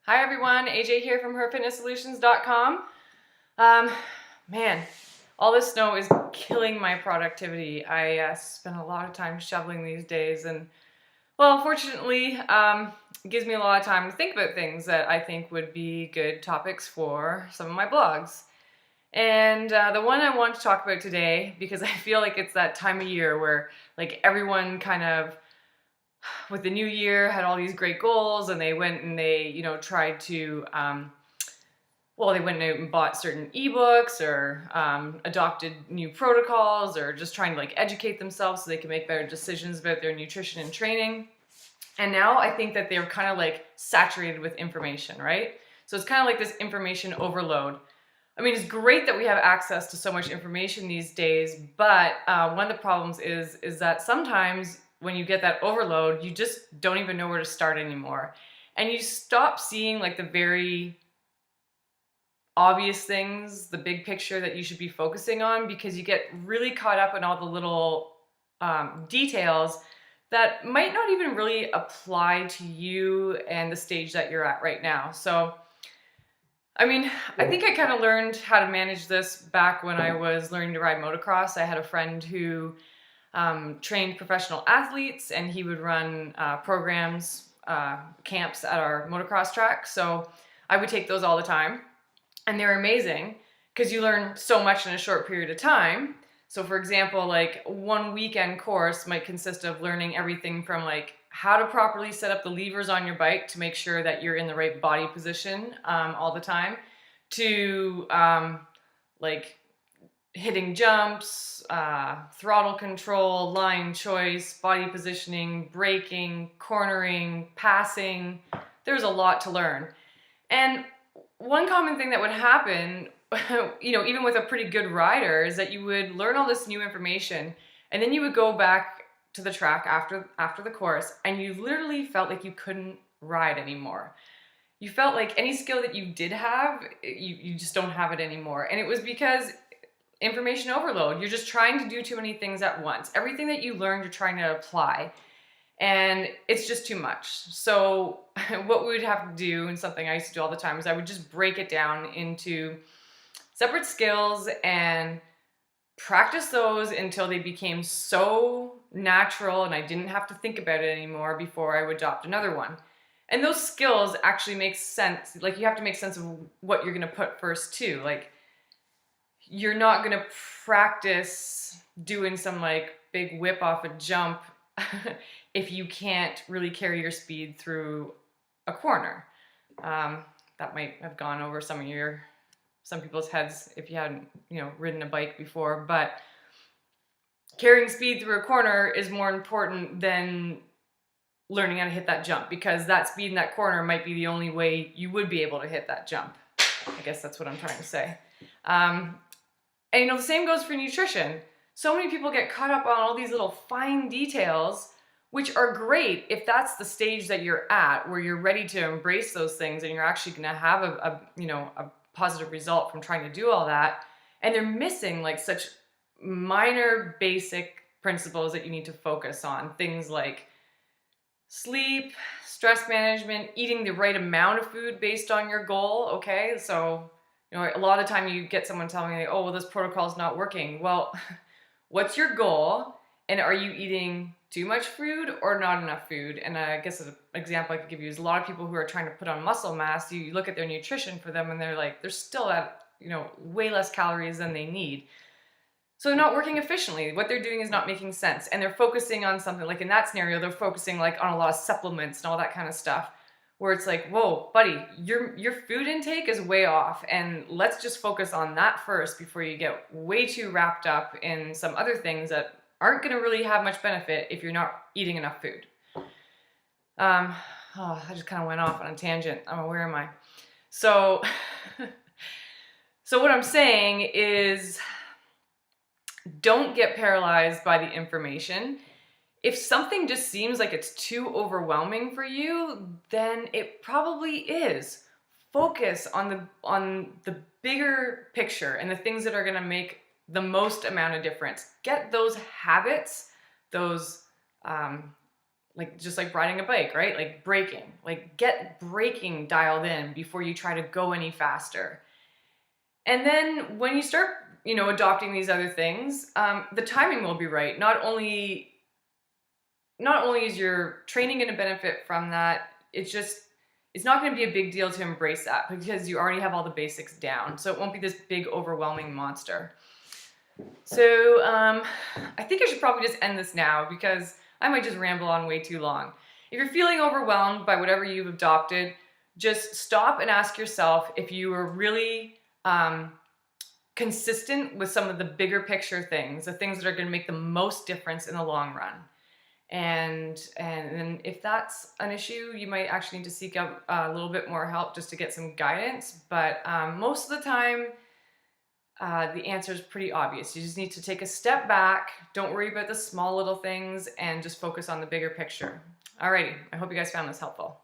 Hi everyone, AJ here from herfitnesssolutions.com. Um, Man, all this snow is killing my productivity. I spend a lot of time shoveling these days, and well, fortunately, it gives me a lot of time to think about things that I think would be good topics for some of my blogs. And the one I want to talk about today, because I feel like it's that time of year where like everyone kind of with the new year had all these great goals, and they went and they tried to they went out and bought certain ebooks or adopted new protocols, or just trying to like educate themselves so they can make better decisions about their nutrition and training. And now I think that they're kind of like saturated with information, right? So it's kind of like this information overload. I mean, it's great that we have access to so much information these days, but one of the problems is that sometimes when you get that overload, you just don't even know where to start anymore. And you stop seeing like the very obvious things, the big picture that you should be focusing on, because you get really caught up in all the little details that might not even really apply to you and the stage that you're at right now. So I mean, I think I kind of learned how to manage this back when I was learning to ride motocross. I had a friend who trained professional athletes, and he would run programs, camps at our motocross track. So I would take those all the time, and they're amazing because you learn so much in a short period of time. So for example, like one weekend course might consist of learning everything from like how to properly set up the levers on your bike to make sure that you're in the right body position all the time, to like hitting jumps, throttle control, line choice, body positioning, braking, cornering, passing. There's a lot to learn. And one common thing that would happen, even with a pretty good rider, is that you would learn all this new information, and then you would go back to the track after the course, and you literally felt like you couldn't ride anymore. You felt like any skill that you did have, you just don't have it anymore. And it was because information overload. You're just trying to do too many things at once. Everything that you learned, you're trying to apply, and it's just too much. So what we would have to do, and something I used to do all the time, is I would just break it down into separate skills and practice those until they became so natural and I didn't have to think about it anymore before I would adopt another one. And those skills actually make sense. Like, you have to make sense of what you're going to put first too. Like, you're not going to practice doing some like big whip off a jump if you can't really carry your speed through a corner. That might have gone over some people's heads if you hadn't, ridden a bike before, but carrying speed through a corner is more important than learning how to hit that jump, because that speed in that corner might be the only way you would be able to hit that jump. I guess that's what I'm trying to say. And the same goes for nutrition. So many people get caught up on all these little fine details, which are great if that's the stage that you're at, where you're ready to embrace those things and you're actually going to have a positive result from trying to do all that. And they're missing like such minor basic principles that you need to focus on. Things like sleep, stress management, eating the right amount of food based on your goal. Okay, so a lot of the time you get someone telling me, oh, well, this protocol is not working. Well, what's your goal? And are you eating too much food or not enough food? And I guess an example I could give you is a lot of people who are trying to put on muscle mass, you look at their nutrition for them and they're still at, way less calories than they need. So they're not working efficiently. What they're doing is not making sense. And they're focusing on something, like in that scenario, they're focusing like on a lot of supplements and all that kind of stuff, where it's like, whoa, buddy, your food intake is way off, and let's just focus on that first before you get way too wrapped up in some other things that aren't going to really have much benefit if you're not eating enough food. I just kind of went off on a tangent. Where am I? So what I'm saying is, don't get paralyzed by the information. If something just seems like it's too overwhelming for you, then it probably is. Focus on the bigger picture and the things that are going to make the most amount of difference. Get those habits, those like just like riding a bike, right? Like braking, like get braking dialed in before you try to go any faster. And then when you start, adopting these other things, the timing will be right. Not only is your training going to benefit from that, it's not going to be a big deal to embrace that because you already have all the basics down. So it won't be this big overwhelming monster. So I think I should probably just end this now because I might just ramble on way too long. If you're feeling overwhelmed by whatever you've adopted, just stop and ask yourself if you are really consistent with some of the bigger picture things, the things that are going to make the most difference in the long run. And then if that's an issue, you might actually need to seek out a little bit more help just to get some guidance. But most of the time, the answer is pretty obvious. You just need to take a step back. Don't worry about the small little things and just focus on the bigger picture. Alrighty, I hope you guys found this helpful.